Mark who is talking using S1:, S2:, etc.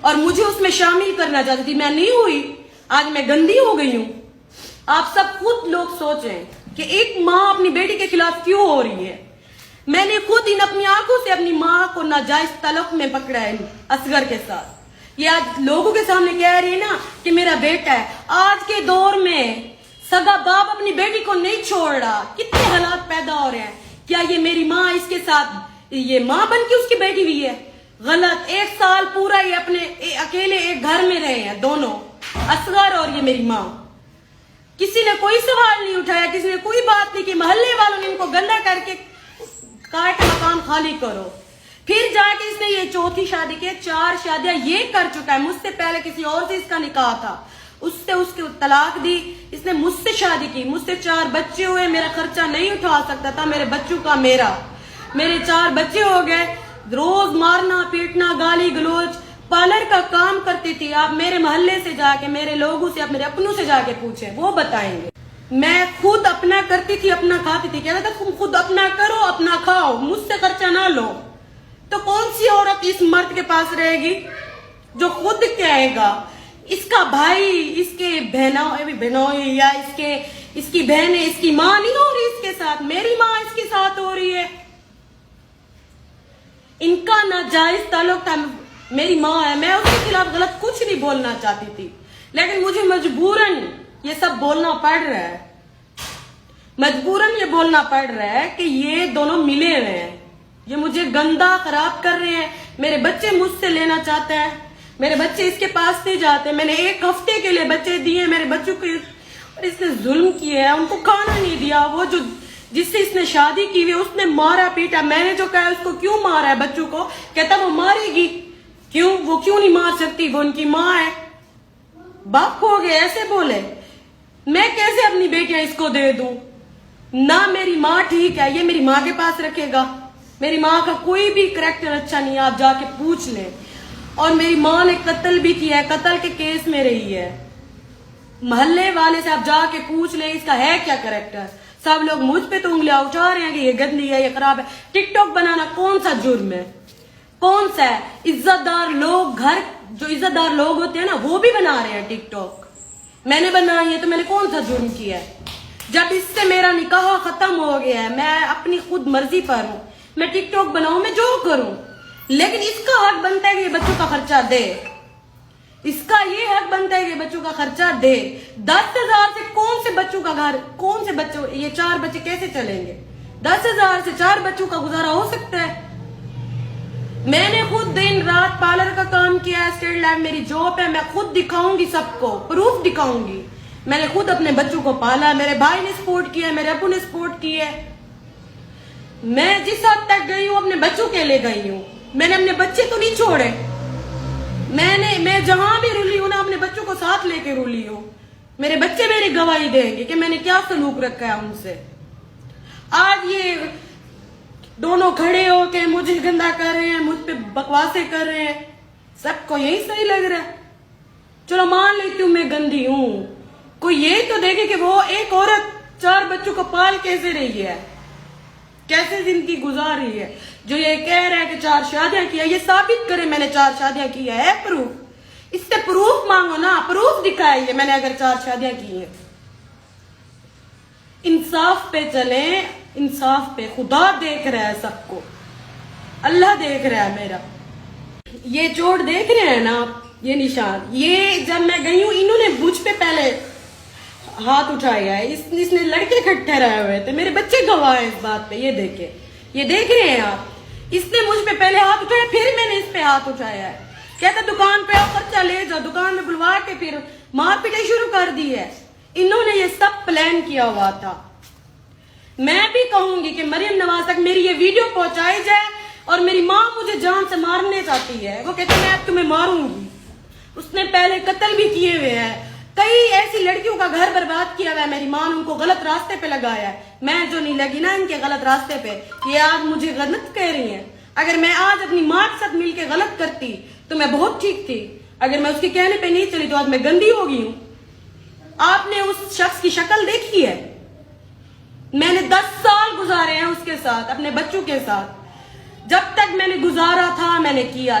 S1: اور مجھے اس میں شامل کرنا چاہتی تھی. میں نہیں ہوئی. آج میں گندی ہو گئی ہوں. آپ سب خود لوگ سوچیں کہ ایک ماں اپنی بیٹی کے خلاف کیوں ہو رہی ہے. میں نے خود اپنی آنکھوں سے اپنی ماں کو ناجائز تعلق میں پکڑا ہے اصغر کے ساتھ. یہ آج لوگوں کے سامنے کہہ رہی ہے نا کہ میرا بیٹا ہے. آج کے دور میں سگا باپ اپنی بیٹی کو نہیں چھوڑ رہا. کتنے حالات پیدا ہو رہے ہیں. کیا یہ میری ماں اس کے ساتھ یہ ماں بن کے اس کی بیٹی ہوئی ہے؟ غلط. 1 سال پورا یہ اپنے اکیلے ایک گھر میں رہے ہیں دونوں, اصغر اور یہ میری ماں. کسی نے کوئی سوال نہیں اٹھایا, کسی نے کوئی بات نہیں کی. محلے والوں نے ان کو گندا کر کے کاٹ مکان خالی کرو. پھر جا کے اس نے یہ 4تھی شادی کی. 4 شادیاں یہ کر چکا ہے. مجھ سے پہلے کسی اور سے اس کا نکاح تھا, اس سے اس کی طلاق دی. اس نے مجھ سے شادی کی, مجھ سے 4 بچے ہوئے. میرا خرچہ نہیں اٹھا سکتا تھا, میرے بچوں کا میرا. میرے 4 بچے ہو گئے. روز مارنا پیٹنا گالی گلوچ. پارلر کا کام کرتی تھی. آپ میرے محلے سے جا کے, میرے لوگوں سے, میرے اپنوں سے جا کے پوچھیں, وہ بتائیں گے. میں خود اپنا کرتی تھی, اپنا کھاتی تھی. کہتا تھا تم خود اپنا کرو, اپنا کھاؤ, مجھ سے خرچہ نہ لو. تو کون سی عورت اس مرد کے پاس رہے گی جو خود کہے گا اس کا بھائی, اس کے بہنوئی یا اس کی بہنیں, اس کی ماں نہیں ہو رہی اس کے ساتھ, میری ماں اس کے ساتھ ہو رہی ہے. ان کا ناجائز تعلق تھا. میری ماں ہے, میں اس کے خلاف غلط کچھ نہیں بولنا چاہتی تھی, لیکن مجھے مجبوراً یہ سب بولنا پڑ رہا ہے. مجبوراً یہ بولنا پڑ رہا ہے کہ یہ دونوں ملے ہوئے ہیں. یہ مجھے گندا خراب کر رہے ہیں. میرے بچے مجھ سے لینا چاہتے ہیں. میرے بچے اس کے پاس نہیں جاتے. میں نے 1 ہفتے کے لیے بچے دیے میرے بچوں کو, اور اس نے ظلم کیا ہے. ان کو کھانا نہیں دیا. وہ جو جس سے اس نے شادی کی ہوئی اس نے مارا پیٹا. میں نے جو کہا اس کو کیوں مارا ہے بچوں کو, کہتا وہ مارے گی. کیوں, وہ کیوں نہیں مار سکتی, وہ ان کی ماں ہے. باپ ہو گئے ایسے بولے. میں کیسے اپنی بیٹیاں اس کو دے دوں؟ نہ میری ماں ٹھیک ہے, یہ میری ماں کے پاس رکھے گا. میری ماں کا کوئی بھی کریکٹر اچھا نہیں ہے, آپ جا کے پوچھ لیں. اور میری ماں نے قتل بھی کیا ہے, قتل کے کیس میں رہی ہے. محلے والے سے آپ جا کے پوچھ لیں اس کا ہے کیا کریکٹر. سب لوگ مجھ پہ تو انگلیاں اٹھا رہے ہیں کہ یہ گندی ہے, یہ خراب ہے. ٹک ٹاک بنانا کون سا جرم ہے, کون سا ہے؟ عزت دار لوگ, گھر جو عزت دار لوگ ہوتے ہیں نا, وہ بھی بنا رہے ہیں ٹک ٹاک. میں نے بنائی ہے تو میں نے کون سا جرم کیا ہے؟ جب اس سے میرا نکاح ختم ہو گیا ہے, میں اپنی خود مرضی پر ہوں, میں ٹک ٹاک بناؤں, میں جو کروں, لیکن اس کا حق بنتا ہے کہ یہ بچوں کا خرچہ دے. اس کا یہ حق بنتا ہے کہ بچوں کا خرچہ دے. 10,000 سے کون سے بچوں کا گھر, کون سے بچوں, یہ 4 بچے کیسے چلیں گے؟ 10,000 سے 4 بچوں کا گزارا ہو سکتا ہے؟ میں نے خود دن رات پارلر کا کام کیا ہے, اسٹیٹ لائف میری جاب ہے. میں خود دکھاؤں گی, سب کو پروف دکھاؤں گی. میں نے خود اپنے بچوں کو پالا, میرے بھائی نے سپورٹ کیا, میرے ابو نے سپورٹ کی ہے. میں جس حد تک گئی ہوں اپنے بچوں کے لیے گئی ہوں. میں نے اپنے بچے تو نہیں چھوڑے. میں جہاں بھی رولی ہوں نا, اپنے بچوں کو ساتھ لے کے رولی ہوں. میرے بچے میری گواہی دیں گے کہ میں نے کیا سلوک رکھا ہے ان سے. آج یہ دونوں کھڑے ہو کے مجھے گندا کر رہے ہیں, مجھ پہ بکواسیں کر رہے ہیں. سب کو یہی صحیح لگ رہا ہے. چلو مان لیتی ہوں میں گندی ہوں. کوئی یہی تو دیکھے کہ وہ ایک عورت 4 بچوں کو پال کیسے رہی ہے, کیسے زندگی گزار رہی ہے. جو یہ کہہ رہا ہے کہ 4 شادیاں کی ہے, یہ ثابت کرے میں نے 4 شادیاں کی ہے پروف. اس سے پروف مانگو نا, پروف دکھائیے میں نے اگر 4 شادیاں کی ہیں. انصاف پہ چلیں, انصاف پہ. خدا دیکھ رہا ہے سب کو, اللہ دیکھ رہا ہے میرا. یہ چوٹ دیکھ رہے ہیں نا, یہ نشان, یہ جب میں گئی ہوں انہوں نے مجھ پہ پہلے ہاتھ اٹھایا ہے. اس نے لڑکے کھٹے رہے ہوئے تھے, میرے بچے گواہ ہیں اس بات پہ. یہ دیکھیں, یہ دیکھ رہے ہیں آپ. اس نے مجھ پہ پہلے ہاتھ اٹھایا, پھر میں نے اس پہ ہاتھ اٹھایا ہے. کہتا دکان پہ آؤ, خرچہ لے جاؤ. دکان میں بلوا کے پھر مار پیٹائی شروع کر دی ہے. انہوں نے یہ سب پلان کیا ہوا تھا. میں بھی کہوں گی کہ مریم نواز تک میری یہ ویڈیو پہنچائی جائے. اور میری ماں مجھے جان سے مارنے چاہتی ہے, وہ کہتی ہے میں اب تمہیں ماروں گی. اس نے پہلے قتل بھی کیے ہوئے ہیں. کئی ایسی لڑکیوں کا گھر برباد کیا ہوا ہے. میری ماں نے ان کو غلط راستے پہ لگایا ہے. میں جو نہیں لگی نا ان کے غلط راستے پہ, یہ آج مجھے غلط کہہ رہی ہیں. اگر میں آج اپنی ماں کے ساتھ مل کے غلط کرتی تو میں بہت ٹھیک تھی. اگر میں اس کے کہنے پہ نہیں چلی تو آج میں گندی ہو گئی ہوں. آپ نے اس شخص کی شکل دیکھی ہے. میں نے 10 سال گزارے ہیں اس کے ساتھ, اپنے بچوں کے ساتھ. جب تک میں نے گزارا تھا میں نے کیا.